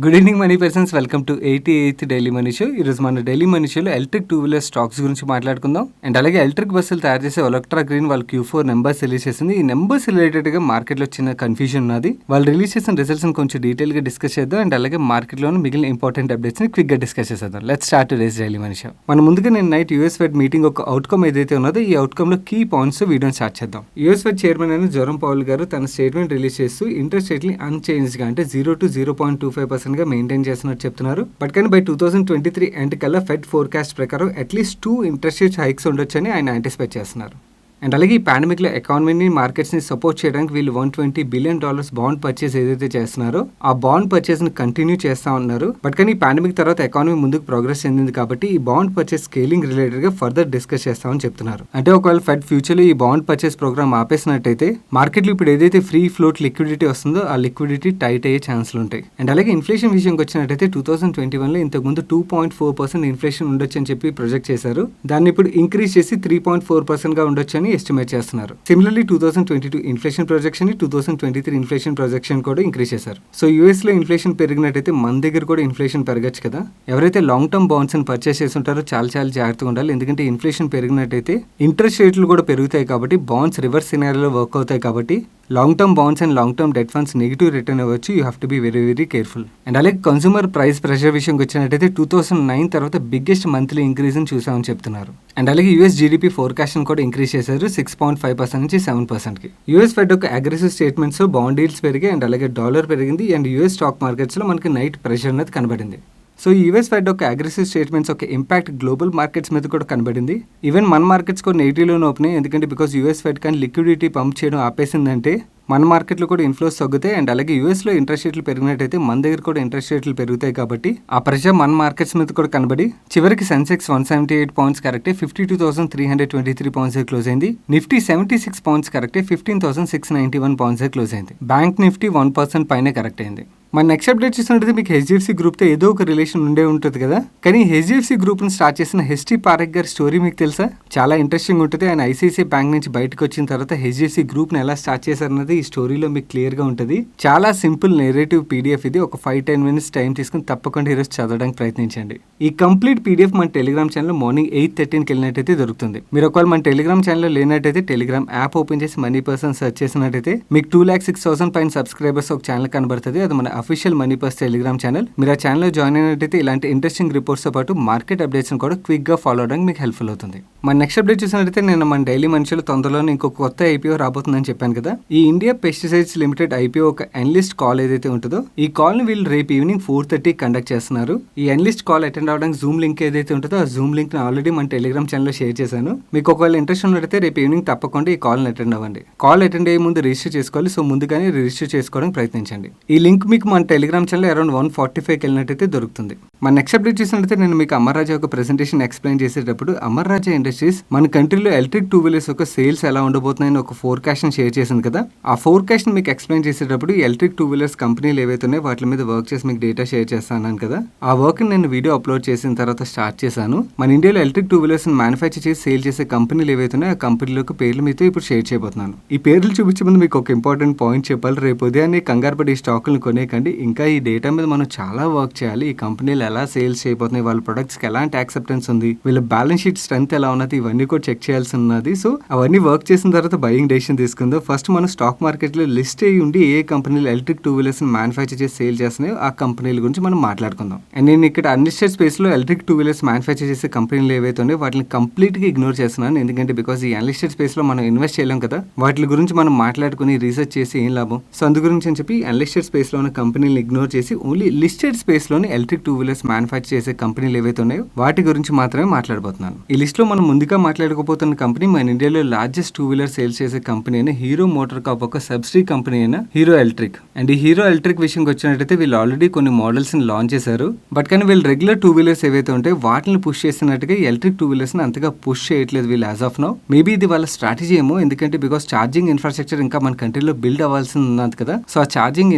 Good evening money persons, welcome to 88th daily money show. ఈరోజు మన daily money షోలో electric two wheeler stocks గురించి మాట్లాడుకుందాం. And అలాగే ఎలక్ట్రిక్ బస్సులు తయారు చేసే ఎలక్ట్రా గ్రీన్ వాళ్ళు Q4 నెంబర్స్ రిలీజ్ చేసింది. ఈ నెంబర్స్ రిలేటెడ్గా మార్కెట్లో చిన్న కన్ఫ్యూజన్ ఉన్నది. వాళ్ళు రిలీజ్ చేసిన రిజల్ట్స్ని కొంచెం డీటెయిల్గా డిస్కస్ చేద్దాం. అండ్ అలాగే మార్కెట్లోని మిగిలిన ఇంపార్టెంట్ అప్డేట్స్ని క్విక్గా డిస్కస్ చేద్దాం. Let's start today's daily money show. మన ముందుగా నేను నైట్ యూఎస్ ఫెడ్ మీటింగ్ ఒక అవుట్కమ్ ఏదైతే ఉన్నదో ఈ అవుట్కమ్లో కీ పాయింట్స్ వీడియోని స్టార్ట్ చేద్దాం. యూఎస్ ఫెడ్ చైర్మన్ అయిన జెరోమ్ పౌల్ గారు తన స్టేట్మెంట్ రిలీజ్ చేస్తూ ఇంట్రెస్ట్ రేట్ని అన్చేంజ్గా అంటే 0 to 0.25% గా మెయింటైన్ చేస్తున్నారు చెప్తున్నారు. బట్ కానీ బై 2023 ఎండ్ కల్లా ఫెడ్ ఫోర్కాస్ట్ ప్రకారం అట్లీస్ట్ 2 ఇంట్రెస్ట్ రేట్ హైక్స్ ఉండొచ్చని ఆయన యాంటిసిపేట్ చేస్తున్నారు. అండ్ అలాగే ఈ పాండమిక్లో ఎకానమీని మార్కెట్స్ని సపోర్ట్ చేయడానికి వీళ్ళు $120 బిలియన్ బాండ్ పర్చేస్ ఏదైతే చేస్తున్నారో ఆ బాండ్ పర్చేస్ని కంటిన్యూ చేస్తా ఉన్నారు. బట్ కానీ ఈ పాండమిక్ తర్వాత ఎకానమీ ముందుకు ప్రోగ్రెస్ చెందింది కాబట్టి ఈ బాండ్ పర్చేస్ స్కేలింగ్ రిలేటెడ్గా ఫర్దర్ డిస్కస్ చేస్తామని చెప్తున్నారు. అంటే ఒకవేళ ఫెడ్ ఫ్యూచర్లో ఈ బాండ్ పర్చేస్ ప్రోగ్రామ్ ఆపేసినట్టయితే మార్కెట్లో ఇప్పుడు ఏదైతే ఫ్రీ ఫ్లోట్ లిక్విడిటీ వస్తుందో ఆ లిక్విడిటీ టైట్ అయ్యే ఛాన్స్లు ఉంటాయి. అండ్ అలాగే ఇన్ఫ్లేషన్ విషయంకి వచ్చినట్టయితే 2021లో ఇంతకుముందు 2.4% ఇన్ఫ్లేషన్ ఉండొచ్చు అని చెప్పి ప్రొజెక్ట్ చేశారు. దాన్ని ఇప్పుడు ఇంక్రీజ్ చేసి 3.4% గా ఉండొచ్చు ఎస్టిమేట్ చేస్తున్నారు. Similarly 2022 inflation projection 2023 inflation projection కూడా ఇంక్రీజ్ చేశారు. సో యూఎస్ లో ఇన్ఫ్లేషన్ పెరిగినట్టయితే మన దగ్గర కూడా ఇన్ఫ్లేషన్ పెరగచ్చు కదా. ఎవరైతే లాంగ్ టర్మ్ బాండ్స్ ని పర్చేస్ చేసి ఉంటారో చాలా జాగ్రత్తగా ఉండాలి. ఎందుకంటే ఇన్ఫ్లేషన్ పెరిగినట్టయితే ఇంట్రెస్ట్ రేట్లు కూడా పెరుగుతాయి కాబట్టి బాండ్స్ రివర్స్ సినారియోలో వర్క్ అవుతాయి కాబట్టి long term bonds and long term debt funds negative return అవ్వచ్చు. You have to be very careful. And అలాగే కన్సూమర్ ప్రైస్ ప్రెషర్ విషయంకి వచ్చినట్టయితే 2009 తర్వాత బిగ్గెస్ట్ మంత్లీ ఇంక్రీజ్ అని చూసామని చెప్తున్నారు. అండ్ అలాగే యూఎస్ జీడీపీ ఫోర్కాస్ట్ కూడా ఇంక్రీజ్ చేశారు 6.5% నుంచి 7%కి. యూఎస్ ఫెడ్ ఒక అగ్రెసివ్ స్టేట్మెంట్స్ బాండ్ డీల్స్ పెరిగాయి. అండ్ అలాగే డాలర్ పెరిగింది. అండ్ యూఎస్ స్టాక్ మార్కెట్స్ లో మనకి నైట్ ప్రెషర్ అనేది కనబడింది. సో యూఎస్ ఫెడ్ ఒక అగ్రెసివ్ స్టేట్మెంట్స్ ఒక ఇంపాక్ట్ గ్లోబల్ మార్కెట్స్ మీద కూడా కనబడింది. ఈవెన్ మన మార్కెట్స్ కూడా నెగిటివ్లోనే ఓపెన్. ఎందుకంటే బికాస్ యూఎస్ ఫెడ్ కానీ లిక్విడిటీ పంప్ చేయడం ఆపేసిందంటే మన మార్కెట్లో కూడా ఇన్ఫ్లోస్ తగ్గుతాయి. అండ్ అలాగే యూఎస్లో ఇంట్రెస్ట్ రేట్లు పెరిగినట్టయితే మన దగ్గర కూడా ఇంట్రెస్ట్ రేట్లు పెరుగుతాయి కాబట్టి ఆ ప్రెషర్ మన మార్కెట్స్ మీద కూడా కనబడి చివరికి సెన్సెక్స్ 178 పాయింట్స్ కరెక్టే 52,323 పాయింట్స్ క్లోజ్ అయింది. నిఫ్టీ 76 పాయింట్స్ కరెక్టే 15,691 పాయింట్స్ క్లోజ్ అయింది. బ్యాంక్ నిఫ్టీ 1% పైనే కరెక్ట్ అయింది. మన నెక్స్ట్ అప్డేట్ చూసినట్టయితే మీకు హెచ్డిఎఫ్సి గ్రూప్తో ఏదో ఒక రిలేషన్ ఉండే ఉంటుంది కదా. కానీ హెచ్డిఎఫ్సి గ్రూప్ని స్టార్ట్ చేసిన హెచ్డి పారేఖ్ గారి స్టోరీ మీకు తెలుసా? చాలా ఇంట్రెస్టింగ్ ఉంటుంది. ఆయన ఐసిఐసిఐ బ్యాంక్ నుంచి బయటకు వచ్చిన తర్వాత హెచ్డిఎఫ్సి గ్రూప్ని ఎలా స్టార్ట్ చేశారన్నది ఈ స్టోరీలో మీకు క్లియర్గా ఉంటుంది. చాలా సింపుల్ నేరేటివ్ పీడిఎఫ్ ఇది. ఒక 5-10 మినిట్స్ టైం తీసుకుని తప్పకుండా ఈరోజు చదవడానికి ప్రయత్నించండి. ఈ కంప్లీట్ పీడిఎఫ్ మన టెలిగ్రామ్ ఛానల్లో మార్నింగ్ 8:13కి వెళ్ళినట్టయితే దొరుకుతుంది. మీరు ఒకవేళ మన టెలిగ్రామ్ ఛానల్లో లేనట్టయితే టెలిగ్రామ్ యాప్ ఓపెన్ చేసి మనీ పర్సన్ సెర్చ్ చేసినట్టయితే మీకు 2,06,000 పైన సబ్స్క్రైబర్స్ ఒక ఛానల్ కనబడుతుంది. అది మన official money purse Telegram channel. మీరు ఆ ఛానల్లో జాయిన్ అయినట్టయితే ఇలాంటి ఇంట్రెస్టింగ్ రిపోర్ట్స్తో పాటు మార్కెట్ అప్డేట్స్ కూడా క్విక్గా ఫాలో అవడానికి మీకు హెల్ప్ఫుల్ అవుతుంది. మన నెక్స్ట్ అప్డేట్ చూసినట్టయితే నేను మన డైలీ మనుషులు తొందరలోనే ఇంకో కొత్త ఐపీఓ రాబోతుందని చెప్పాను కదా. ఈ ఇండియా పెస్టిసైడ్స్ లిమిటెడ్ ఐపీఓ ఒక ఎనలిస్ట్ కాల్ ఏదైతే ఉంటుందో ఈ కాల్ని వీళ్ళు రేపు ఈవినింగ్ 4:30 కండక్ట్ చేస్తున్నారు. ఈ ఎనలిస్ట్ కాల్ అటెండ్ అవడానికి జూమ్ లింక్ ఏదైతే ఉంటుందో ఆ జూమ్ లింక్ ఆల్రెడీ మన టెలిగ్రామ్ ఛానల్లో షేర్ చేశాను. మీకు ఒకవేళ ఇంట్రెస్ట్ ఉన్నట్టయితే రేపు ఈవినింగ్ తప్పకుండా ఈ కాల్ని అటెండ్ అవ్వండి. కాల్ అటెండ్ అయ్యే ముందు రిజిస్టర్ చేసుకోవాలి. సో ముందుగానే రిజిస్టర్ చేసుకోవడానికి ప్రయత్నించండి. ఈ లింక్ మీకు మన టెలిగ్రామ్ ఛానల్ అరౌండ్ 145కి వెళ్ళినట్టయితే దొరుకుతుంది. మన నెక్స్ట్ అప్డేట్ చూసినట్టయితే నేను మీకు అమర్ రాజా ఒక ప్రెజెంటేషన్ ఎక్స్ప్లెయిన్ చేసేటప్పుడు అమర్ రాజా ఇండస్ట్రీస్ మన కంట్రీలో ఎలక్ట్రిక్ టూ వీలర్స్ యొక్క సేల్స్ ఎలా ఉండబోతున్నాయని ఒక ఫోర్కాస్ట్ షేర్ చేసింది కదా. ఆ ఫోర్కాస్ట్ మీకు ఎక్స్ప్లెయిన్ చేసేటప్పుడు ఎలక్ట్రిక్ టూ వీలర్స్ కంపెనీలు ఏవైతే ఉన్నాయో వాటి మీద వర్క్ చేసి మీకు డేటా షేర్ చేస్తాను కదా. ఆ వర్క్ నేను వీడియో అప్లోడ్ చేసిన తర్వాత స్టార్ట్ చేశాను. మన ఇండియాలో ఎలక్ట్రిక్ టూ వీలర్స్ మ్యానుఫ్యాక్చర్ చేసి సేల్ చేసే కంపెనీలు ఏవైతే ఉన్నాయో ఆ కంపెనీలకు పేర్లు మీతో ఇప్పుడు షేర్ చేయబోతున్నాను. ఈ పేర్లు చూపించే ముందు మీకు ఒక ఇంపార్టెంట్ పాయింట్ చెప్పాలి. రేపు ఉదయాన్నే కంగారు పడి ఈ స్టాకులను కొనేకండి. ఇంకా ఈ డేటా మీద మనం చాలా వర్క్ చేయాలి. ఈ కంపెనీలు ఎలా సేల్స్ చేయబోతున్నాయి, వాళ్ళ ప్రొడక్ట్స్కి ఎలాంటి యాక్సెప్టెన్స్ ఉంది, వీళ్ళ బ్యాలెన్స్ షీట్ స్ట్రెంత్ ఎలా ఉన్నది, ఇవన్నీ కూడా చెక్ చేయాల్సి ఉన్నది. సో అవన్నీ వర్క్ చేసిన తర్వాత బయింగ్ డెసిషన్ తీసుకుందాం. ఫస్ట్ మనం స్టాక్ మార్కెట్లో లిస్ట్ అయ్యి ఉండి ఏ కంపెనీలు ఎలక్ట్రిక్ టూ వీలర్స్ మ్యానుఫ్యాక్చర్ చేసి సేల్ చేస్తున్నాయో ఆ కంపెనీల గురించి మనం మాట్లాడుకుందాం. అండ్ నేను ఇక్కడ అన్లిస్టెడ్ స్పేస్ లో ఎలక్ట్రిక్ టూ వీలర్స్ మ్యానుఫ్యాక్చర్ చేసే కంపెనీలు ఏవైతే ఉన్నాయో వాటిని కంప్లీట్ గా ఇగ్నోర్ చేస్తున్నాను. ఎందుకంటే బికాస్ ఈ అన్లిస్టెడ్ స్పేస్ లో మనం ఇన్వెస్ట్ చేయలేం కదా. వాటి గురించి మనం మాట్లాడుకుని రీసెర్చ్ చేసి ఏం లాభం. సో అందు గురించి అని చెప్పి అన్లిస్టెడ్ స్పేస్ లో ఉన్న కంపెనీలు ఇగ్నోర్ చేసి ఓన్లీ లిస్టెడ్ స్పేస్ లోని ఎలక్ట్రిక్ టూ వీలర్స్ మ్యానుఫ్యాక్చర్ చేసే కంపెనీలు ఏవైతే ఉన్నాయో వాటి గురించి మాత్రమే మాట్లాడబోతున్నాను. ఈ లిస్ట్ లో మనం ముందుగా మాట్లాడుకోబోతున్న కంపెనీ మన ఇండియాలో లార్జెస్ట్ టూ వీలర్ సేల్స్ చేసే కంపెనీ అయిన హీరో మోటార్ కాప్ ఒక సబ్సిడీ కంపెనీ అయిన హీరో ఎలక్ట్రిక్. అండ్ ఈ హీరో ఎలక్ట్రిక్ విషయంకి వచ్చినట్టయితే వీళ్ళు ఆల్రెడీ కొన్ని మోడల్స్ ని లాంచ్ చేశారు. బట్ కానీ వీళ్ళు రెగ్యులర్ టూ వీలర్స్ ఏవైతే ఉంటాయో వాటిని పుష్ చేస్తున్నట్టుగా ఎలక్ట్రిక్ టూ వీలర్స్ ని అంతగా పుష్ చేయట్లేదు వీళ్ళు యాజ్ ఆఫ్ నౌ. మేబీ ఇది వాళ్ళ స్ట్రాటజీ ఏమో. ఎందుకంటే బికాస్ ఛార్జింగ్ ఇన్ఫ్రాస్ట్రక్చర్ ఇంకా మన కంట్రీలో బిల్డ్ అవ్వాల్సి ఉన్నది కదా. సో ఆ ఛార్జింగ్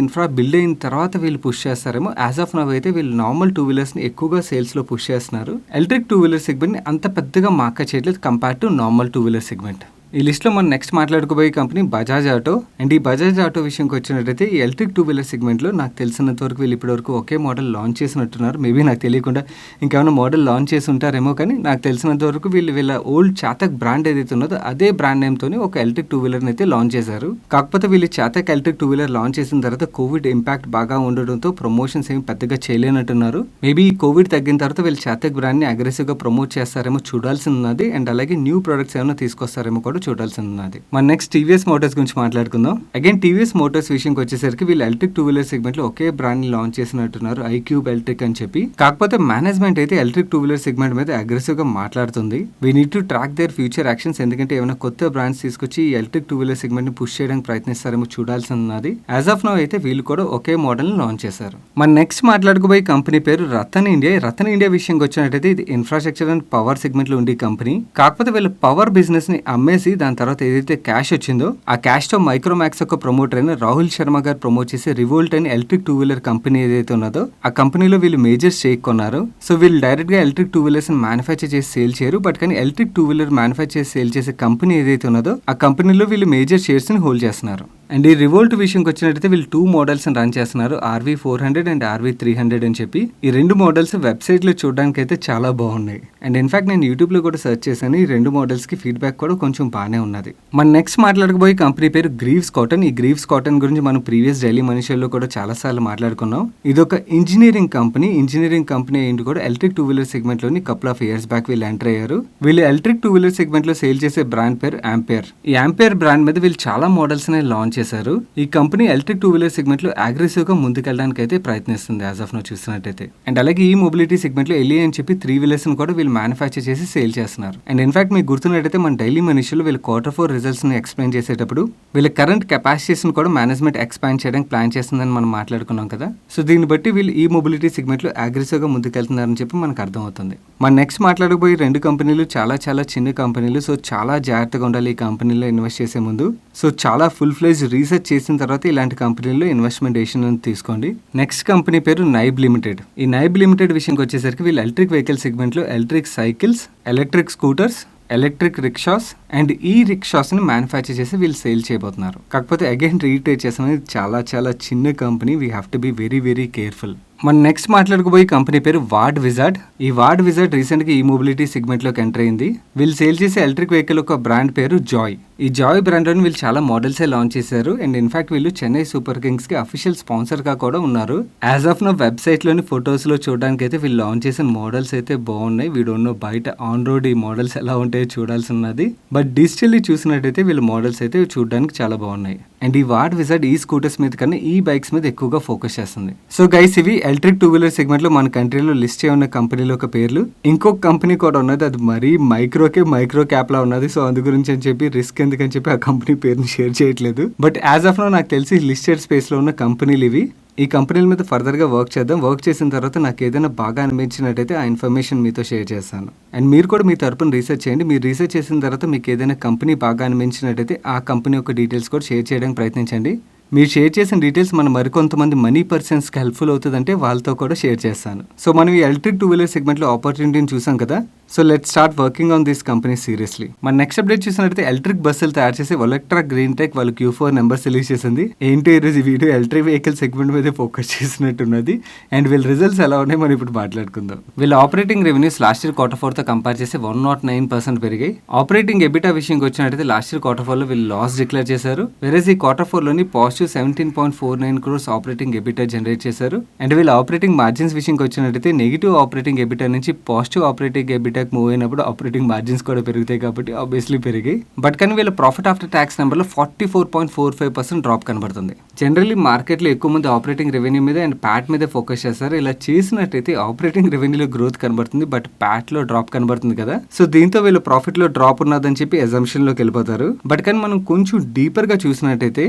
ఇన్ఫ్రా బిల్డ్ అయిన తర్వాత వీళ్ళు పుష్ చేస్తారేమో. యాజ్ ఆఫ్ నౌ అయితే వీళ్ళు నార్మల్ టూ వీలర్స్ ని ఎక్కువగా సేల్స్ లో పుష్ చేస్తున్నారు. ఎలక్ట్రిక్ టూ వీలర్ సెగ్మెంట్ ని అంత పెద్దగా మార్కెట్ చేయట్లేదు compare to normal two wheeler segment. ఈ లిస్ట్ లో మనం నెక్స్ట్ మాట్లాడుకోబోయే కంపెనీ బజాజ్ ఆటో. అండ్ ఈ బజాజ్ ఆటో విషయంకి వచ్చినట్టయితే ఈ ఎలక్ట్రిక్ టూ వీలర్ సెగ్మెంట్ లో నాకు తెలిసినంత వరకు వీళ్ళు ఇప్పటివరకు ఒకే మోడల్ లాంచ్ చేసినట్టున్నారు. మేబీ నాకు తెలియకుండా ఇంకేమైనా మోడల్ లాంచ్ చేసి ఉంటారేమో, కానీ నాకు తెలిసినంత వరకు వీళ్ళ ఓల్డ్ చాతక్ బ్రాండ్ ఏదైతే ఉన్నదో అదే బ్రాండ్ నేమ్ తోని ఒక ఎలక్ట్రిక్ టూ వీలర్ అయితే లాంచ్ చేశారు. కాకపోతే వీళ్ళు చాతక్ ఎలక్ట్రిక్ టూ వీలర్ లాంచ్ చేసిన తర్వాత కోవిడ్ ఇంపాక్ట్ బాగా ఉండడంతో ప్రమోషన్స్ ఏమి పెద్దగా చేయలేనట్టున్నారు. మేబీ ఈ కోవిడ్ తగ్గిన తర్వాత వీళ్ళు చాతక్ బ్రాండ్ ని అగ్రెసివ్ గా ప్రమోట్ చేస్తారేమో చూడాల్సి ఉన్నది. అండ్ అలాగే న్యూ ప్రొడక్ట్స్ ఏమైనా తీసుకొస్తారేమో కూడా చూడాల్సి ఉన్నది. మన నెక్స్ట్ టీవీఎస్ మోటార్స్ గురించి మాట్లాడుకుందాం. అగైన్ టీవీఎస్ మోటార్స్ విషయంకి వచ్చేసరికి వీళ్ళు ఎలక్ట్రిక్ టూ వీలర్ సెగ్మెంట్ లో ఒకే బ్రాండ్ ని లాంచ్ చేసినట్టున్నారు, ఐక్యూబ్ ఎలక్ట్రిక్ అని చెప్పి. కాకపోతే మేనేజ్మెంట్ అయితే ఎలక్ట్రిక్ టూ వీలర్ సెగ్మెంట్ మీద అగ్రెసివ్ గా మాట్లాడుతుంది. We need to track their future actions, ఎందుకంటే ఏమైనా కొత్త బ్రాండ్స్ తీసుకొచ్చి ఈ ఎలక్ట్రిక్ టూ వీలర్ సెగ్మెంట్ ని పుష్ చేయడానికి ప్రయత్నిస్తారేమో చూడాల్సి ఉన్నది. యాజ్ ఆఫ్ నౌ అయితే వీళ్ళు కూడా ఒకే మోడల్ ని లాంచ్ చేశారు. మన నెక్స్ట్ మాట్లాడుకోబోయే కంపెనీ పేరు రతన్ ఇండియా. రతన్ ఇండియా విషయంకి వచ్చినట్టయితే ఇది ఇన్ఫ్రాస్ట్రక్చర్ అండ్ పవర్ సెగ్మెంట్ లో ఉండే కంపెనీ. కాకపోతే వీళ్ళు పవర్ బిజినెస్ ని అమ్మేసి దాని తర్వాత ఏదైతే క్యాష్ వచ్చిందో ఆ క్యాష్ తో మైక్రోమాక్స్ యొక్క ప్రమోటర్ అయిన రాహుల్ శర్మ గారు ప్రమోట్ చేసి రివోల్ట్ అని ఎలక్ట్రిక్ టూ వీలర్ కంపెనీ ఏదైతే ఉన్నదో ఆ కంపెనీలో వీళ్ళు మేజర్ స్టేక్ కొన్నారు. సో వీళ్ళు డైరెక్ట్ గా ఎలక్ట్రిక్ టూ వీలర్స్ మ్యానుఫ్యాక్చర్ చేసి సేల్ చేయరు, బట్ కానీ ఎలక్ట్రిక్ టూ వీలర్ మ్యానుఫ్యాక్చర్ చేసి సేల్ చేసే కంపెనీ ఏదైతే ఉన్నదో ఆ కంపెనీలో వీళ్ళు మేజర్ షేర్స్ ని హోల్డ్ చేస్తున్నారు. అండ్ ఈ రివోల్ట్ విషయంకి వచ్చినట్టయితే వీళ్ళు 2 మోడల్స్ రన్ చేస్తున్నారు, RV400 అండ్ RV300 అని చెప్పి. ఈ 2 మోడల్స్ వెబ్సైట్ లో చూడడానికి అయితే చాలా బాగున్నాయి. అండ్ ఇన్ఫాక్ట్ నేను యూట్యూబ్ లో కూడా సెర్చ్ చేశాను, ఈ 2 మోడల్స్ కి ఫీడ్బ్యాక్ కూడా కొంచెం బాగానే ఉన్నది. మన నెక్స్ట్ మాట్లాడకపోయే కంపెనీ పేరు గ్రీవ్స్ కాటన్. ఈ గ్రీవ్స్ కాటన్ గురించి మనం ప్రీవియస్ డైలీ మనిషిలో కూడా చాలా సార్లు మాట్లాడుకున్నాం. ఇది ఒక ఇంజనీరింగ్ కంపెనీ. ఇంజనీరింగ్ కంపెనీ ఏంటి కూడా ఎలక్ట్రిక్ టూ వీలర్ సెగ్మెంట్ లోని కపుల్ ఆఫ్ ఇయర్స్ బ్యాక్ వీళ్ళు ఎంటర్ అయ్యారు. వీళ్ళు ఎలక్ట్రిక్ టూ వీలర్ సెగ్మెంట్ లో సేల్ చేసే బ్రాండ్ పేరు ఆంపియర్. ఈ ఆంపియర్ బ్రాండ్ మీద వీళ్ళు చాలా మోడల్స్ ని లాంచ్ చేశారు. ఈ company electric two wheeler segment లో అగ్రెసివ్ గా ముందుకెళ్ళడానికి అయితే ప్రయత్నిస్తుంది యాజ్ ఆఫ్ నో చూస్తున్నట్టయితే. అండ్ అలాగే ఈ మొబిలిటీ సెగ్మెంట్ లో ఎల్ఈ అని చెప్పి 3 వీలర్స్ ని కూడా వీళ్ళు మ్యానుఫ్యాక్చర్ చేసి సేల్ చేస్తున్నారు. అండ్ ఇన్ఫాక్ట్ మీకు గుర్తున్నట్టయితే మన డైలీ మనీషిలో వీళ్ళు Q4 రిజల్ట్స్ ని ఎక్స్ప్లెయిన్ చేసేటప్పుడు వీళ్ళ కరెంట్ కెపాసిటీస్ ని కూడా మేనేజ్మెంట్ ఎక్స్పాండ్ చేయడానికి ప్లాన్ చేస్తుందని మనం మాట్లాడుకున్నాం కదా. సో దీన్ని బట్టి వీళ్ళు ఈ మొబిలిటీ సెగ్మెంట్ లో అగ్రెసివ్ గా ముందుకెళ్తున్నారని చెప్పి మనకు అర్థం అవుతుంది. మన నెక్స్ట్ మాట్లాడబోయే 2 కంపెనీలు చాలా చాలా చిన్న కంపెనీలు. సో చాలా జాగ్రత్తగా ఉండాలి ఈ కంపెనీలో ఇన్వెస్ట్ చేసే ముందు. సో చాలా ఫుల్ ఫ్లెజ్ రీసెర్చ్ చేసిన తర్వాత ఇలాంటి కంపెనీల్లో ఇన్వెస్ట్మెంట్ డెసిషన్ తీసుకోండి. నెక్స్ట్ కంపెనీ పేరు నైబ్ లిమిటెడ్. ఈ నైబ్ లిమిటెడ్ విషయంకి వచ్చేసరికి వీళ్ళు ఎలక్ట్రిక్ వెహికల్ సెగ్మెంట్ లో electric cycles, electric scooters, electric rickshaws and ఈ రిక్షాస్ ని మ్యానుఫ్యాక్చర్ చేసి వీళ్ళు సేల్ చేయబోతున్నారు. కాకపోతే అగైన్ రీటేట్ చేసిన చాలా చాలా చిన్న company. We have to be very very careful. మన నెక్స్ట్ మాట్లాడుకోబోయే కంపెనీ పేరు వార్డ్ విజార్డ్. ఈ వార్డ్ విజార్డ్ రీసెంట్ గా ఈ మొబిలిటీ సెగ్మెంట్ లోకి ఎంటర్ అయింది. వీళ్ళు సేల్ చేసే ఎలక్ట్రిక్ వెహికల్ ఒక బ్రాండ్ పేరు జాయ్. ఈ జాయ్ బ్రాండ్ లో వీళ్ళు చాలా మోడల్స్ లాంచ్ చేశారు. అండ్ ఇన్ఫాక్ట్ వీళ్ళు చెన్నై సూపర్ కింగ్స్ కి అఫీషియల్ స్పాన్సర్ గా కూడా ఉన్నారు. యాజ్ ఆఫ్ నో వెబ్సైట్ లోని ఫొటోస్ లో చూడడానికి అయితే వీళ్ళు లాంచ్ చేసిన మోడల్స్ అయితే బాగున్నాయి. వీ డోంట్ నో బయట ఆన్ రోడ్ ఈ మోడల్స్ ఎలా ఉంటాయో చూడాల్సి ఉన్నది. బట్ డిజిటల్లీ చూసినట్టయితే వీళ్ళ మోడల్స్ అయితే చూడడానికి చాలా బాగున్నాయి. అండ్ ఈ వార్డ్ విజార్డ్ ఈ స్కూటర్స్ మీద కన్నా ఈ బైక్స్ మీద ఎక్కువగా ఫోకస్ చేస్తుంది. సో గైస్ ఇవి ఎలక్ట్రిక్ టూ వీలర్ సెగ్మెంట్ లో మన కంట్రీలో లిస్ట్ చేయన్న కంపెనీలో ఒక పేర్లు. ఇంకొక కంపెనీ కూడా ఉన్నది, అది మరీ మైక్రో క్యాప్ లా ఉన్నది. సో అందు గురించి అని చెప్పి రిస్క్ ఎందుకని చెప్పి ఆ కంపెనీ పేరుని షేర్ చేయట్లేదు. బట్ యాజ్ ఆఫ్ నో నాకు తెలిసి లిస్టెడ్ స్పేస్ లో ఉన్న కంపెనీలు ఇవి. ఈ కంపెనీల మీద ఫర్దర్ గా వర్క్ చేద్దాం. వర్క్ చేసిన తర్వాత నాకు ఏదైనా బాగా అనిపించినట్టయితే ఆ ఇన్ఫర్మేషన్ మీతో షేర్ చేస్తాను. అండ్ మీరు కూడా మీ తరపున రీసెర్చ్ చేయండి. మీరు రీసెర్చ్ చేసిన తర్వాత మీకు ఏదైనా కంపెనీ బాగా అనిపించినట్టయితే ఆ కంపెనీ యొక్క డీటెయిల్స్ కూడా షేర్ చేయడానికి ప్రయత్నించండి. మీరు షేర్ చేసిన డీటెయిల్స్ మన మరికొంతమంది మనీ పర్సన్స్కి హెల్ప్ఫుల్ అవుతుందంటే వాళ్ళతో కూడా షేర్ చేస్తాను. సో మనం ఈ ఎలక్ట్రిక్ టూ వీలర్ సెగ్మెంట్లో ఆపర్చునిటీని చూసాం కదా. So let start working on this company seriously. మన నెక్స్ట్ అప్డేట్ చూసినట్లయితే ఎలక్ట్రిక్ బస్సులు తయారు చేసి ఒలెక్ట్రా గ్రీన్ టెక్ వాళ్ళు Q4 నెంబర్స్ రిలీజ్ చేసింది. ఏంటి ఈరోజు ఈ వీడియో ఎలక్ట్రిక్ వెహికల్ సెగ్మెంట్ మీద ఫోకస్ చేసినట్టున్నది. అండ్ వీళ్ళ రిజల్ట్స్ ఎలా ఉన్నాయి మనం ఇప్పుడు మాట్లాడుకుందాం. వీళ్ళ operating revenues last year Q4 తో కంపేర్ చేసి 109% పెరిగాయి. ఆపరేటింగ్ ఎబిటా విషయంకి వచ్చినట్టయితే లాస్ట్ ఇయర్ Q4 లో వీళ్ళు లాస్ డిక్లేర్ చేశారు. వెరస్ ఈ Q4 లోని positive 17.49 crores operating EBITDA generate చేశారు. అండ్ వీళ్ళ ఆపరేటింగ్ మార్జిన్స్ విషయంకి వచ్చినట్టయితే నెగిటివ్ ఆపరేటింగ్ ఎబిటా నుంచి పాజిటివ్ ఆపరేటింగ్ ఎబిటా మూవ్ అయినప్పుడు ఆపరేటింగ్ మార్జిన్స్ కూడా పెరుగుతాయి కాబట్టి ఆబ్వియస్లీ పెరిగాయి. బట్ కానీ వీళ్ళ ప్రాఫిట్ ఆఫ్టర్ ట్యాక్స్ నెంబర్లో 44.45% డ్రాప్ కనబడుతుంది. జనరల్లీ మార్కెట్లో ఎక్కువ మంది ఆపరేటింగ్ రెవెన్యూ మీద అండ్ ప్యాట్ మీద ఫోకస్ చేస్తారు. ఇలా చేసినట్టయితే ఆపరేటింగ్ రెవెన్యూలో గ్రోత్ కనబడుతుంది, బట్ ప్యాట్ లో డ్రాప్ కనబడుతుంది కదా. సో దీంతో వీళ్ళు ప్రాఫిట్ లో డ్రాప్ ఉన్నదని చెప్పి అజంప్షన్ లోకి వెళ్ళిపోతారు. బట్ కానీ మనం కొంచెం డీపర్ గా చూసినట్టయితే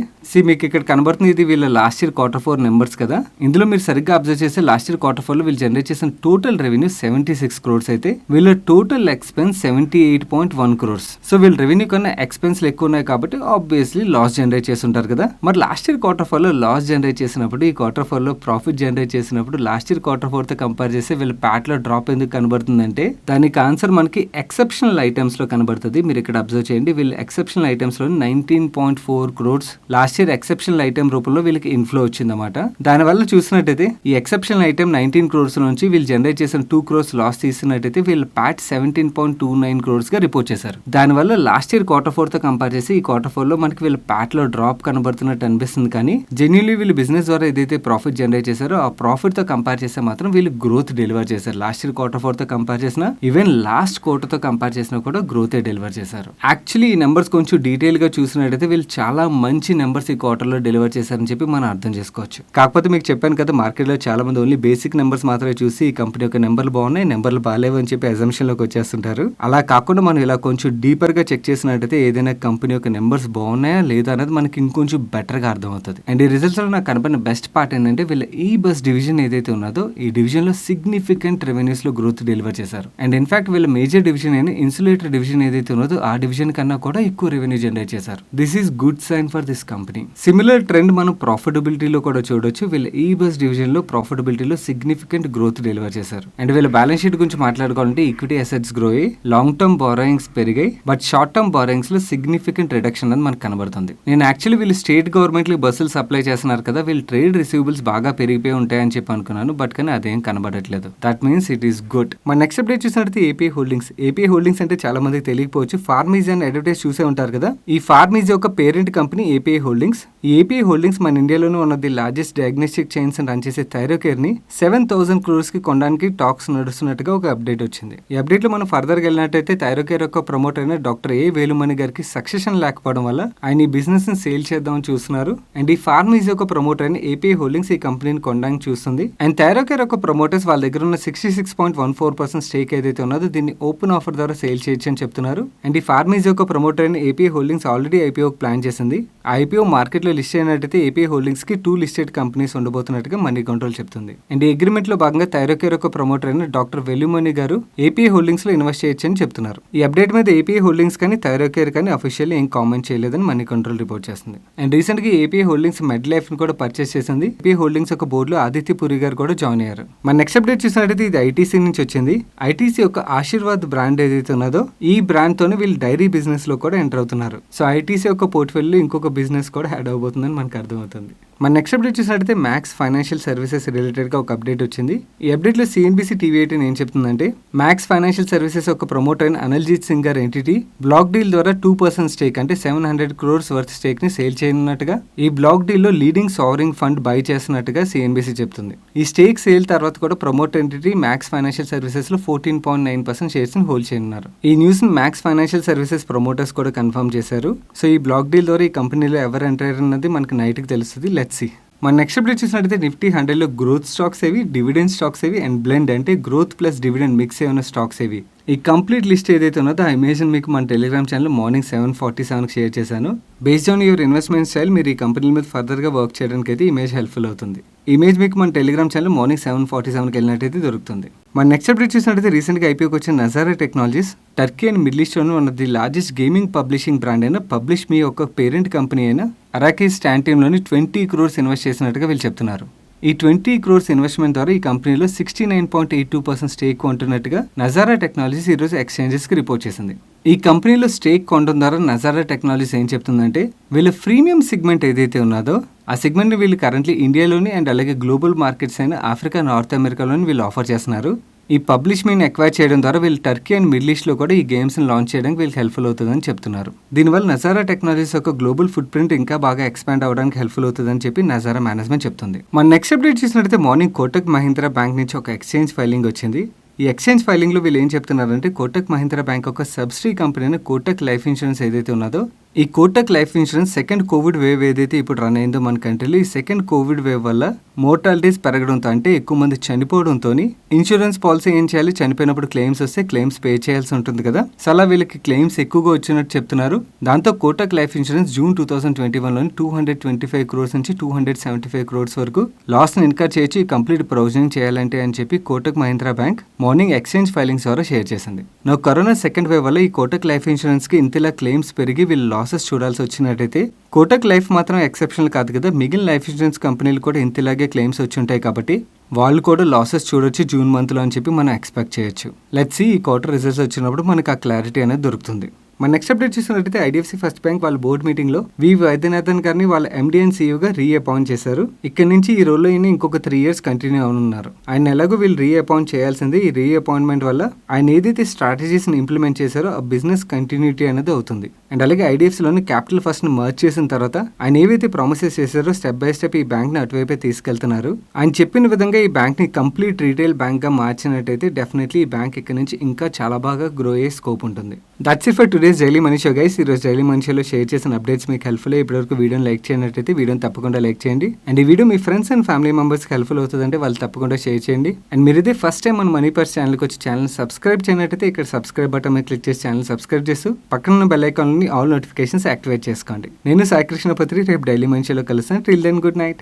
మీకు ఇక్కడ కనబడుతుంది, ఇది వీళ్ళ లాస్ట్ ఇయర్ Q4 నెంబర్స్ కదా. ఇందులో మీరు సరిగ్గా అబ్జర్వ్ చేస్తే లాస్ట్ ఇయర్ Q4 లో వీళ్ళు జనరేట్ చేసిన టోటల్ రెవెన్యూ 76 crores అయితే వీళ్ళ టోటల్ ఎక్స్పెన్స్ 78.1 crores. సో వీళ్ళ రెవెన్యూ కన్నా ఎక్స్పెన్స్లు ఎక్కువ ఉన్నాయి కాబట్టి ఆబ్వియస్లీ లాస్ జనరేట్ చేస్తుంటారు కదా. మరి లాస్ట్ ఇయర్ Q4 లో లాస్ జనరేట్ చేసినప్పుడు ఈ Q4 లో ప్రాఫిట్ జనరేట్ చేసినప్పుడు లాస్ట్ ఇయర్ Q4 తో కంపేర్ చేస్తే వీళ్ళ ప్యాట్ లో డ్రాప్ ఎందుకు కనబడుతుందంటే దానికి ఆన్సర్ మనకి ఎక్సెప్షనల్ ఐటమ్స్ లో కనబడుతుంది. మీరు ఇక్కడ అబ్జర్వ్ చేయండి, వీళ్ళు ఎక్సెప్షనల్ ఐటమ్స్ లో 19.4 crores last year exceptional item రూపంలో వీళ్ళకి ఇన్ఫ్లో వచ్చిందన్నమాట. దానివల్ల చూసినట్టయితే ఈ ఎక్సెప్షనల్ ఐటమ్ 19 crores నుంచి వీళ్ళు జనరేట్ చేసిన 2 crores లాస్ తీసినట్టయితే వీళ్ళు ప్యాట్ 17.29 crores గా రిపోర్ట్ చేశారు. దానివల్ల లాస్ట్ ఇయర్ Q4 తో కంపేర్ చేసి ఈ Q4 లో మనకి వీళ్ళ ప్యాట్ లో డ్రాప్ కనబడుతున్నట్టు అనిపిస్తుంది. కానీ జెన్యున్లీ వీళ్ళు బిజినెస్ ద్వారా ఏదైతే ప్రాఫిట్ జనరేట్ చేశారో ఆ ప్రాఫిట్ తో కంపేర్ చేస్తే మాత్రం వీళ్ళు గ్రోత్ డెలివర్ చేశారు. లాస్ట్ ఇయర్ Q4 తో కంపేర్ చేసిన ఈవెన్ లాస్ట్ క్వార్టర్ తో కంపేర్ చేసినా కూడా గ్రోత్ డెలివర్ చేశారు. యాక్చువల్లీ ఈ నెంబర్స్ కొంచెం డీటెయిల్ గా చూసినట్టయితే వీళ్ళు చాలా మంచి నెంబర్స్ ఈ క్వార్టర్ లో డెలివర్ చేశారని చెప్పి మనం అర్థం చేసుకోవచ్చు. కాకపోతే మీకు చెప్పాను కదా, మార్కెట్ లో చాలా మంది ఓన్లీ బేసిక్ నెంబర్స్ మాత్రమే చూసి ఈ కంపెనీ యొక్క నెంబర్లు బాగున్నాయి, నెంబర్లు బాగాలేవు అని చెప్పి అజంప్షన్ లోకి వచ్చేస్తుంటారు. అలా కాకుండా మనం ఇలా కొంచెం డీపర్ గా చెక్ చేసినట్టయితే ఏదైనా కంపెనీ యొక్క నెంబర్స్ బాగున్నాయా లేదా అనేది మనకి ఇంకొంచెం బెటర్ గా అర్థం అవుతుంది. అండ్ ఈ రిజల్ట్స్ లో నాకు కనపడిన బెస్ట్ పార్ట్ ఏంటంటే వీళ్ళ ఈ బస్ డివిజన్ ఏదైతే ఉన్నదో ఈ డివిజన్ లో సిగ్నిఫికెంట్ రెవెన్యూస్ లో గ్రోత్ డెలివర్ చేశారు. అండ్ ఇన్ఫాక్ట్ వీళ్ళ మేజర్ డివిజన్ అయిన ఇన్సులేటర్ డివిజన్ ఏదైతే ఉన్నదో ఆ డివిజన్ కన్నా కూడా ఎక్కువ రెవెన్యూ జనరేట్ చేశారు. This is good sign for this company. Similar trend మనం ప్రాఫిటబిలిటీలో కూడా చూడొచ్చు. వీళ్ళ ఈ బస్ డివిజన్ లో ప్రాఫిటబిలిటీలో సిగ్నిఫికెంట్ గ్రోత్ డెలివర్ చేశారు. అండ్ వీళ్ళ బ్యాలెన్స్ షీట్ గురించి మాట్లాడుకోవాలంటే ఈక్విటీ అసెట్స్ గ్రో అయ్యి లాంగ్ టర్మ్ బారోయింగ్స్ పెరిగాయి, బట్ షార్ట్ టర్మ్ బారోయింగ్స్ లో సిగ్నిఫికెంట్ రిడక్షన్ అనేది మనకు కనబడుతుంది. నేను యాక్చువల్లీ వీళ్ళు స్టేట్ గవర్నమెంట్ కి బస్సులు సప్లై చేస్తున్నారు కదా, వీళ్ళు ట్రేడ్ రిసీవబుల్స్ బాగా పెరిగిపోయి ఉంటాయని చెప్పి అనుకున్నాను, బట్ కానీ అదేం కనబడట్లేదు. That means it is good. మన నెక్స్ట్ అప్డేట్ చూసినట్టు ఏపీఐ హోల్డింగ్స్. ఏపీఐ హోల్డింగ్స్ అంటే చాలా మందికి తెలియకపోవచ్చు. ఫార్మీజ్ అని అడ్వర్టైజ్ చూసే ఉంటారు కదా. ఈ ఫార్మీజ్ యొక్క పేరెంట్ కంపెనీ ఏపీఐ హోల్డింగ్స్. ఈ ఏపీఐ హోల్డింగ్స్ మన ఇండియాలోనే one of the largest diagnostic chains run చేసే థైరోకేర్ ని 7,000 crores కి కొనడానికి టాక్స్ నడుస్తున్నట్టుగా ఒక అప్డేట్ వచ్చింది. ఈ అప్డేట్ లో మనం ఫర్దర్ గా వెళ్ళినట్టయితే థైరోకేర్ యొక్క ప్రమోటర్ అయిన డాక్టర్ ఏ వేలుమణి గారికి సక్సెషన్ లేకపోవడం వల్ల ఆయన ఈ బిజినెస్ ని సేల్ చేద్దామని చూస్తున్నారు. అండ్ ఈ ఫార్మీజ్ యొక్క ప్రమోటర్ అయిన ఏపీఐ హోల్డింగ్స్ ఈ కంపెనీని కొనడానికి చూస్తుంది. అండ్ థైరోకేర్ యొక్క ప్రమోటర్స్ వాళ్ళ దగ్గర ఉన్న 66.14% స్టేక్ ఏదైతే ఉన్నదో దీన్ని ఓపెన్ ఆఫర్ ద్వారా సేల్ చేయొచ్చు అని చెప్తున్నారు. అండ్ ఈ ఫార్మీజ్ యొక్క ప్రమోటర్ అయిన API holdings already IPO plan చేసింది. ఆ ఐపీఓ మార్కెట్ లో లిస్ట్ అయినట్టయితే ఏపీఐ హోల్డింగ్స్ కి 2 లిస్టెడ్ కంపెనీస్ ఉండబోతున్నట్టుగా మనీ కంట్రోల్ చెప్తుంది. అండ్ ఈ అగ్రిమెంట్ లో భాగంగా థైరోకేర్ యొక్క ప్రమోటర్ అయిన డాక్టర్ వేలుమణి గారు ఏపీఐ హోల్డింగ్స్ లో ఇన్వెస్ట్ చేయొచ్చు అని చెప్తున్నారు. ఈ అప్డేట్ మీద ఏపీఐ హోల్డింగ్స్ కానీ థైరోకేర్ కానీ అఫీషియల్లీ ఏం కామెంట్ చేయలేదని మనీ కంట్రోల్ రిపోర్ట్ చేస్తుంది. అండ్ రీసెంట్ గా ఏపీఐ హోల్డింగ్స్ మెడ్ లైఫ్ ని కూడా పర్చేస్ చేసింది. ఏపీఐ హోల్డింగ్స్ యొక్క బోర్డు లో ఆదిత్య పురి గారు కూడా జాయిన్ అయ్యారు. మన నెక్స్ట్ అప్డేట్ చూసినట్టయితే ఇది ఐటీసీ నుంచి వచ్చింది. ఐటీసీ యొక్క ఆశీర్వాద్ బ్రాండ్ ఏదైతే ఉన్నదో ఈ బ్రాండ్ తోనే వీళ్ళు డైరీ బిజినెస్ లో కూడా ఎంటర్ అవుతున్నారు. సో ఐటీసీ యొక్క పోర్ట్ఫోలియో ఇంకొక బిజినెస్ కూడా యాడ్ అవబోతుందని మనకు అర్థమవుతుంది. మన నెక్స్ట్ అప్డేట్ చూసినట్టయితే మ్యాక్స్ ఫైనాన్షియల్ సర్వీసెస్ రిలేటెడ్ గా ఒక అప్డేట్ వచ్చింది. ఈ అప్డేట్ లో సిఎన్బిసి టీవీ 18 ఏం చెప్తుందంటే మ్యాక్స్ ఫైనాన్షియల్ సర్వీసెస్ యొక్క ప్రమోటర్ అయిన అనిల్జీత్ సింగ్ గారి ఎంటిటీ బ్లాక్ డీల్ ద్వారా 2% స్టేక్ అంటే 700 crores వర్త్ స్టేక్ ని సేల్ చేయనున్నట్టుగా ఈ బ్లాక్ డీల్ లో లీడింగ్ సావరింగ్ ఫండ్ బై చేస్తున్నట్టుగా సిఎన్బిసి చెప్తుంది. ఈ స్టేక్ సేల్ తర్వాత కూడా promoter entity max financial services లో 14.9% షేర్స్ ని హోల్డ్ చేయనున్నారు. ఈ న్యూస్ ని మ్యాక్స్ ఫైనాన్షియల్ సర్వీసెస్ ప్రమోటర్స్ కూడా కన్ఫర్మ్ చేశారు. సో ఈ బ్లాక్ డీల్ ద్వారా ఈ కంపెనీలో ఎవరు ఎంటర్ అయ్యారన్నది మనకి నైట్ కి తెలుస్తుంది. Let's see. మన నెక్స్ట్ అప్డేట్ చూసినట్టయితే నిఫ్టీ 100 లో గ్రోత్ స్టాక్స్ ఏవి, డివిడెండ్ స్టాక్స్ ఏవి అండ్ బ్లెండ్ అంటే గ్రోత్ ప్లస్ డివిడెండ్ మిక్స్ అయిన స్టాక్స్ ఏవి, ఈ కంప్లీట్ లిస్ట్ ఏదైతే ఉన్నదో ఆ ఇమేజ్ మీకు మన టెలిగ్రామ్ ఛానల్ మార్నింగ్ 7:47 షేర్ చేశాను. Based on your investment style మీరు ఈ కంపెనీల మీద ఫర్దర్గా వర్క్ చేయడానికి అయితే ఇమేజ్ హెల్ప్ఫుల్ అవుతుంది. ఇమేజ్ మీకు మన టెలిగ్రామ్ ఛానల్ మార్నింగ్ 7:47 వెళ్ళినట్టయితే దొరుకుతుంది. మన నెక్స్ట్ అప్డేట్ చూసినట్టయితే రీసెంట్గా ఐపీఓకి వచ్చిన Nazara technologies Turkey and middle ఈస్ట్లోని one of the largest gaming publishing brand అయిన పబ్లిష్ మీ యొక్క పేరెంట్ కంపెనీ అయిన అరాకీస్ స్టాంటీమ్లోని 20 crores ఇన్వెస్ట్ చేసినట్టుగా వీళ్ళు చెప్తున్నారు. ఈ 20 crores ఇన్వెస్ట్మెంట్ ద్వారా ఈ కంపెనీలో 69.82% స్టేక్ కొంటున్నట్టుగా నజారా టెక్నాలజీస్ ఈరోజు ఎక్స్చేంజెస్కి రిపోర్ట్ చేసింది. ఈ కంపెనీలో స్టేక్ కొనడం ద్వారా నజారా టెక్నాలజీస్ ఏం చెప్తుందంటే వీళ్ళ ప్రీమియం సెగ్మెంట్ ఏదైతే ఉన్నదో ఆ సెగ్మెంట్ని వీళ్ళు కరెంట్లీ ఇండియాలోని అండ్ అలాగే గ్లోబల్ మార్కెట్స్ అయిన ఆఫ్రికా, నార్త్ అమెరికాలోని వీళ్ళు ఆఫర్ చేస్తున్నారు. ఈ పబ్లిష్ మీని ఎక్వైర్ చేయడం ద్వారా వీళ్ళు టర్కీ అండ్ మిడిల్ ఈస్ట్లో కూడా ఈ గేమ్స్ని లాంచ్ చేయడానికి వీళ్ళకి హెల్ప్ఫుల్ అవుతుందని చెప్తున్నారు. దీనివల్ల నజారా టెక్నాలజీస్ యొక్క గ్లోబల్ ఫుట్ ప్రింట్ ఇంకా బాగా ఎక్స్పాండ్ అవ్వడానికి హెల్ప్ఫుల్ అవుతుందని చెప్పి నజారా మేనేజ్మెంట్ చెప్తుంది. మన నెక్స్ట్ అప్డేట్ చూసినట్టయితే మార్నింగ్ కోటక్ మహీంద్రా బ్యాంక్ నుంచి ఒక ఎక్స్చేంజ్ ఫైలింగ్ వచ్చింది. ఈ ఎక్స్చేంజ్ ఫైలింగ్లో వీళ్ళు ఏం చెప్తున్నారంటే కోటక్ మహీంద్రా బ్యాంక్ ఒక సబ్సిడరీ కంపెనీ అయిన కోటక్ లైఫ్ ఇన్సూరెన్స్ ఏదైతే ఉన్నదో ఈ Kotak life insurance second Covid wave ఏదైతే ఇప్పుడు రన్ అయిందో మన కంట్రీలో, ఈ సెకండ్ కోవిడ్ వేవ్ వల్ల మోర్టాలిటీస్ పెరగడంతో, అంటే ఎక్కువ మంది చనిపోవడంతో ఇన్సూరెన్స్ పాలసీ ఏం చేయాలి, చనిపోయినప్పుడు క్లెయిమ్స్ వస్తే క్లెయిమ్స్ పే చేయాల్సి ఉంటుంది కదా. సో అలా వీళ్ళకి క్లెయిమ్స్ ఎక్కువగా వచ్చినట్టు చెప్తున్నారు. దాంతో కోటక్ లైఫ్ ఇన్సూరెన్స్ జూన్ 2021లోని 225 crores నుంచి 275 crores వరకు లాస్ ని ఇన్కర్ చేయొచ్చు ఈ కంప్లీట్ ప్రొవిజనింగ్ చేయాలంటే అని చెప్పి Kotak Mahindra bank morning exchange filings ద్వారా షేర్ చేసింది. నా కరోనా సెకండ్ వేవ్ వల్ల ఈ కోటక్ లైఫ్ ఇన్సూరెన్స్ కి ఇంతలా క్లెయిమ్స్ పెరిగి వీళ్ళు లాసెస్ చూడాల్సి వచ్చినట్టయితే, కోటక్ లైఫ్ మాత్రం ఎక్సెప్షనల్ కాదు కదా, మిగిలిన లైఫ్ ఇన్సూరెన్స్ కంపెనీలు కూడా ఇంతలాగే క్లెయిమ్స్ వచ్చి ఉంటాయి కాబట్టి వాళ్ళు కూడా లాసెస్ చూడొచ్చు జూన్ మంత్లో అని చెప్పి మనం ఎక్స్పెక్ట్ చేయొచ్చు. లెట్స్ సీ ఈ క్వార్టర్ రిజల్ట్స్ వచ్చినప్పుడు మనకు ఆ క్లారిటీ అనేది దొరుకుతుంది. మన నెక్స్ట్ అప్డేట్ చూసినట్టయితే ఐడిఎఫ్సి ఫస్ట్ బ్యాంక్ వాళ్ళ బోర్డు మీటింగ్ లో వి వైద్యనాథన్ గారిని వాళ్ళ ఎండి అండ్ సీఈఓగా రీఅపాయింట్ చేశారు. ఇక్కడ నుంచి ఈ రోల్లో ఈయన ఇంకొక 3 years కంటిన్యూ అవనున్నారు. ఆయన ఎలాగో వీళ్ళు రీఅపాయింట్ చేయాల్సింది. ఈ రీఅపాయింట్మెంట్ వల్ల ఆయన ఏదైతే స్ట్రాటజీస్ ని ఇంప్లిమెంట్ చేశారో ఆ బిజినెస్ కంటిన్యూటీ అనేది అవుతుంది. అండ్ అలాగే ఐడిఎఫ్సిలోని క్యాపిటల్ ఫస్ట్ ని మర్జ్ చేసిన తర్వాత ఆయన ఏవైతే ప్రామిసెస్ చేశారో స్టెప్ బై స్టెప్ ఈ బ్యాంక్ ని అటువైపే తీసుకెళ్తున్నారు. ఆయన చెప్పిన విధంగా ఈ బ్యాంక్ ని కంప్లీట్ రీటైల్ బ్యాంక్ గా మార్చినట్టయితే డెఫినెట్లీ ఈ బ్యాంక్ ఇక్కడ నుంచి ఇంకా చాలా బాగా గ్రో అయ్యే స్కోప్ ఉంటుంది. That's it for today's daily money show guys. ఈ రోజు డైలీ మనీ షోలో షేర్ చేసిన అప్డేట్స్ మీకు హెల్ప్ఫుల్. ఇప్పటివరకు వీడియోని లైక్ చేయనట్టయితే వీడియోని తప్పకుండా లైక్ చేయండి. అండ్ ఈ video me friends and family మెంబర్స్కి హెల్ప్ఫుల్ అవుతుందంటే వాళ్ళు తప్పకుండా షేర్ చేయండి. అండ్ మీరు ఇదే ఫస్ట్ టైం మన మనీ పర్స్ ఛానల్కి వచ్చి ఛానల్ సబ్స్క్రైబ్ చేయనట్టయితే ఇక్కడ సబ్స్క్రైబ్ బటన్ మీద క్లిక్ చేసి ఛానల్ సబ్స్క్రైబ్ చేస్తూ పక్కన ఉన్న బెల్ ఐకాన్ని ఆల్ నోటిఫికేషన్స్ యాక్టివేట్ చేసుకోండి. నేను సాయి కృష్ణపత్రి, రేపు డైలీ మనీ షోలో కలుస్తాను. Till then good night.